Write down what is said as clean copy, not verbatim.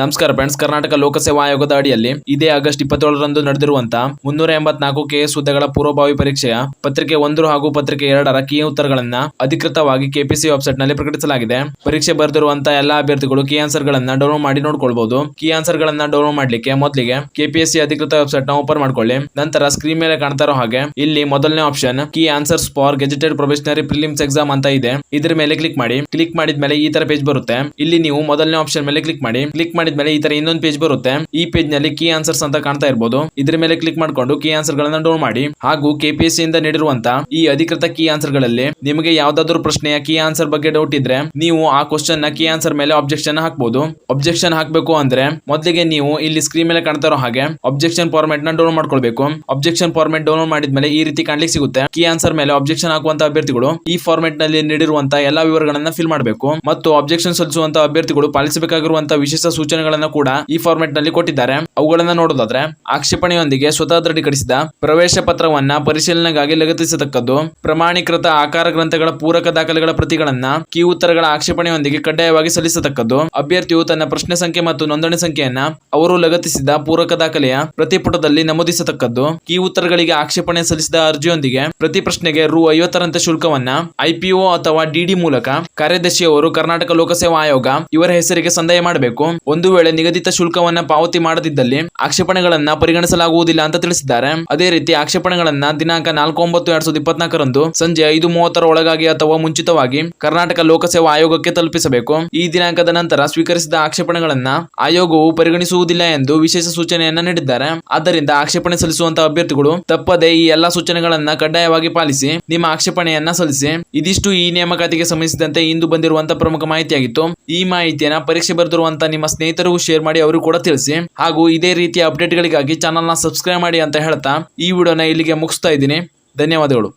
ನಮಸ್ಕಾರ ಫ್ರೆಂಡ್ಸ್. ಕರ್ನಾಟಕ ಲೋಕಸೇವಾ ಆಯೋಗದ ಅಡಿಯಲ್ಲಿ ಇದೇ ಆಗಸ್ಟ್ 27ರಂದು ನಡೆದಿರುವಂತಹ 384 ಕೆಎಸ್ ಹುದ್ದೆಗಳ ಪೂರ್ವಭಾವಿ ಪರೀಕ್ಷೆಯ ಪತ್ರಿಕೆ 1 ಹಾಗೂ ಪತ್ರಿಕೆ 2ರ ಕೀ ಉತ್ತರಗಳನ್ನ ಅಧಿಕೃತವಾಗಿ ಕೆಪಿಸಿ ವೆಬ್ಸೈಟ್ ನಲ್ಲಿ ಪ್ರಕಟಿಸಲಾಗಿದೆ. ಪರೀಕ್ಷೆ ಬರೆದಿರುವಂತಹ ಎಲ್ಲಾ ಅಭ್ಯರ್ಥಿಗಳು ಕೀ ಆನ್ಸರ್ ಗಳನ್ನ ಡೌನ್ಲೋಡ್ ಮಾಡಿ ನೋಡ್ಕೊಳ್ಬಹುದು. ಕೀ ಆನ್ಸರ್ ಗಳನ್ನ ಡೌನ್ಲೋಡ್ ಮಾಡ್ಲಿಕ್ಕೆ ಮೊದಲಿಗೆ ಕೆಪಿಎಸ್ಸಿ ಅಧಿಕೃತ ವೆಬ್ಸೈಟ್ ನ ಓಪನ್ ಮಾಡ್ಕೊಳ್ಳಿ. ನಂತರ ಸ್ಕ್ರೀನ್ ಮೇಲೆ ಕಾಣ್ತಾ ಇರೋ ಹಾಗೆ ಇಲ್ಲಿ ಮೊದಲನೇ option key answers for gazetted probationary prelims exam ಅಂತ ಇದೆ. ಇದ್ರ ಮೇಲೆ ಕ್ಲಿಕ್ ಮಾಡಿ. ಕ್ಲಿಕ್ ಮಾಡಿದ್ಮೇಲೆ ಈ ತರ ಪೇಜ್ ಬರುತ್ತೆ. ಇಲ್ಲಿ ನೀವು ಮೊದಲನೇ ಆಪ್ಷನ್ ಮೇಲೆ ಕ್ಲಿಕ್ ಮಾಡಿ. ಕ್ಲಿಕ್ ಮಾಡಿದ್ಮೇಲೆ ಈ ತರ ಇನ್ನೊಂದು ಪೇಜ್ ಬರುತ್ತೆ. ಈ ಪೇಜ್ ನಲ್ಲಿ ಕೀ ಆನ್ಸರ್ಸ್ ಅಂತ ಕಾಣ್ತಾ ಇರಬಹುದು. ಇದ್ರ ಮೇಲೆ ಕ್ಲಿಕ್ ಮಾಡ್ಕೊಂಡು ಕೀ ಆನ್ಸರ್ ಗಳನ್ನ ಡೌನ್ ಮಾಡಿ. ಹಾಗೂ ಕೆಪಿಎಸ್ಸಿ ಇಂದ ನೀಡಿರುವಂತಹ ಈ ಅಧಿಕೃತ ಕೀ ಆನ್ಸರ್ ಗಳಲ್ಲಿ ನಿಮಗೆ ಯಾವ್ದಾದ್ರು ಪ್ರಶ್ನೆಯ ಕೀ ಆನ್ಸರ್ ಬಗ್ಗೆ ಡೌಟ್ ಇದ್ರೆ ನೀವು ಆ ಕ್ವಶನ್ ನ ಕೀ ಆನ್ಸರ್ ಮೇಲೆ ಅಬ್ಜೆಕ್ಷನ್ ಹಾಕಬಹುದು. ಅಬ್ಜೆಕ್ಷನ್ ಹಾಕಬೇಕು ಅಂದ್ರೆ ಮೊದಲಿಗೆ ನೀವು ಇಲ್ಲಿ ಸ್ಕ್ರೀನ್ ಮೇಲೆ ಕಾಣ್ತಾ ಇರೋ ಹಾಗೆ ಅಬ್ಜೆಕ್ಷನ್ ಫಾರ್ಮೆಟ್ ನ ಡೌನ್ಲೋಡ್ ಮಾಡ್ಕೊಳ್ಬೇಕು. ಅಬ್ಜೆಕ್ಷನ್ ಫಾರ್ಮೆಟ್ ಡೌನ್ಲೋಡ್ ಮಾಡಿದ್ಮೇಲೆ ಈ ರೀತಿ ಕಾಣ್ಲಿಕ್ಕೆ ಸಿಗುತ್ತೆ. ಕೀ ಆನ್ಸರ್ ಮೇಲೆ ಅಬ್ಜೆಕ್ಷನ್ ಹಾಕುವಂತ ಅಭ್ಯರ್ಥಿಗಳು ಈ ಫಾರ್ಮೆಟ್ ನಲ್ಲಿ ನೀಡಿರುವಂತಹ ಎಲ್ಲಾ ವಿವರಗಳನ್ನ ಫಿಲ್ ಮಾಡಬೇಕು. ಮತ್ತು ಅಬ್ಜೆಕ್ಷನ್ ಸಲ್ಲಿಸುವಂತ ಅಭ್ಯರ್ಥಿಗಳು ಪಾಲಿಸಬೇಕಾಗಿರುವಂತಹ ವಿಶೇಷ ಸೂಚನೆಗಳನ್ನ ಕೂಡ ಈ ಫಾರ್ಮೆಟ್ ನಲ್ಲಿ ಕೊಟ್ಟಿದ್ದಾರೆ. ಅವುಗಳನ್ನ ನೋಡೋದಾದ್ರೆ ಆಕ್ಷೇಪಣೆಯೊಂದಿಗೆ ಸ್ವತಃ ದೃಢೀಕರಿಸಿದ ಪ್ರವೇಶ ಪತ್ರವನ್ನ ಪರಿಶೀಲನೆಗಾಗಿ ಲಗತ್ತಿಸತಕ್ಕದ್ದು, ಪ್ರಮಾಣೀಕೃತ ಆಕಾರ ಗ್ರಂಥಗಳ ಪೂರಕ ದಾಖಲೆಗಳ ಪ್ರತಿಗಳನ್ನ ಕೀ ಉತ್ತರಗಳ ಆಕ್ಷೇಪಣೆಯೊಂದಿಗೆ ಕಡ್ಡಾಯವಾಗಿ ಸಲ್ಲಿಸತಕ್ಕದ್ದು, ಅಭ್ಯರ್ಥಿಯು ತನ್ನ ಪ್ರಶ್ನೆ ಸಂಖ್ಯೆ ಮತ್ತು ನೋಂದಣಿ ಸಂಖ್ಯೆಯನ್ನ ಅವರು ಲಗತ್ತಿಸಿದ ಪೂರಕ ದಾಖಲೆಯ ಪ್ರತಿಪುಟದಲ್ಲಿ ನಮೂದಿಸತಕ್ಕದ್ದು, ಕೀ ಉತ್ತರಗಳಿಗೆ ಆಕ್ಷೇಪಣೆ ಸಲ್ಲಿಸಿದ ಅರ್ಜಿಯೊಂದಿಗೆ ಪ್ರತಿ ಪ್ರಶ್ನೆಗೆ ರೂ. 50ರಂತೆ ಶುಲ್ಕವನ್ನ ಐಪಿಒ ಅಥವಾ ಡಿಡಿ ಮೂಲಕ ಕಾರ್ಯದರ್ಶಿಯವರು ಕರ್ನಾಟಕ ಲೋಕಸೇವಾ ಆಯೋಗ ಇವರ ಹೆಸರಿಗೆ ಸಂದಾಯ ಮಾಡಬೇಕು. ಒಂದು ವೇಳೆ ನಿಗದಿತ ಶುಲ್ಕವನ್ನ ಪಾವತಿ ಮಾಡದಿದ್ದಲ್ಲಿ ಆಕ್ಷೇಪಣೆಗಳನ್ನ ಪರಿಗಣಿಸಲಾಗುವುದಿಲ್ಲ ಅಂತ ತಿಳಿಸಿದ್ದಾರೆ. ಅದೇ ರೀತಿ ಆಕ್ಷೇಪಣೆಗಳನ್ನ ದಿನಾಂಕ 4/9/2024ರಂದು ಸಂಜೆ 5:30 ಒಳಗಾಗಿ ಅಥವಾ ಮುಂಚಿತವಾಗಿ ಕರ್ನಾಟಕ ಲೋಕಸೇವಾ ಆಯೋಗಕ್ಕೆ ತಲುಪಿಸಬೇಕು. ಈ ದಿನಾಂಕದ ನಂತರ ಸ್ವೀಕರಿಸಿದ ಆಕ್ಷೇಪಣೆಗಳನ್ನ ಆಯೋಗವು ಪರಿಗಣಿಸುವುದಿಲ್ಲ ಎಂದು ವಿಶೇಷ ಸೂಚನೆಯನ್ನ ನೀಡಿದ್ದಾರೆ. ಆದ್ದರಿಂದ ಆಕ್ಷೇಪಣೆ ಸಲ್ಲಿಸುವಂತಹ ಅಭ್ಯರ್ಥಿಗಳು ತಪ್ಪದೆ ಈ ಎಲ್ಲಾ ಸೂಚನೆಗಳನ್ನ ಕಡ್ಡಾಯವಾಗಿ ಪಾಲಿಸಿ ನಿಮ್ಮ ಆಕ್ಷೇಪಣೆಯನ್ನ ಸಲ್ಲಿಸಿ. ಇದಿಷ್ಟು ಈ ನೇಮಕಾತಿಗೆ ಸಂಬಂಧಿಸಿದಂತೆ ಇಂದು ಬಂದಿರುವಂತಹ ಪ್ರಮುಖ ಮಾಹಿತಿಯಾಗಿತ್ತು. ಈ ಮಾಹಿತಿಯನ್ನ ಪರೀಕ್ಷೆ ಬರೆದಿರುವಂತಹ ನಿಮ್ಮ ಸ್ನೇಹಿತರಿಗೂ ಶೇರ್ ಮಾಡಿ, ಅವರು ಕೂಡ ತಿಳಿಸಿ. ಹಾಗೂ ಇದೇ ರೀತಿಯ ಅಪ್ಡೇಟ್ಗಳಿಗಾಗಿ ಚಾನಲ್ನ ಸಬ್ಸ್ಕ್ರೈಬ್ ಮಾಡಿ ಅಂತ ಹೇಳ್ತಾ ಈ ವಿಡಿಯೋನ ಇಲ್ಲಿಗೆ ಮುಗಿಸ್ತಾ ಇದ್ದೀನಿ. ಧನ್ಯವಾದಗಳು.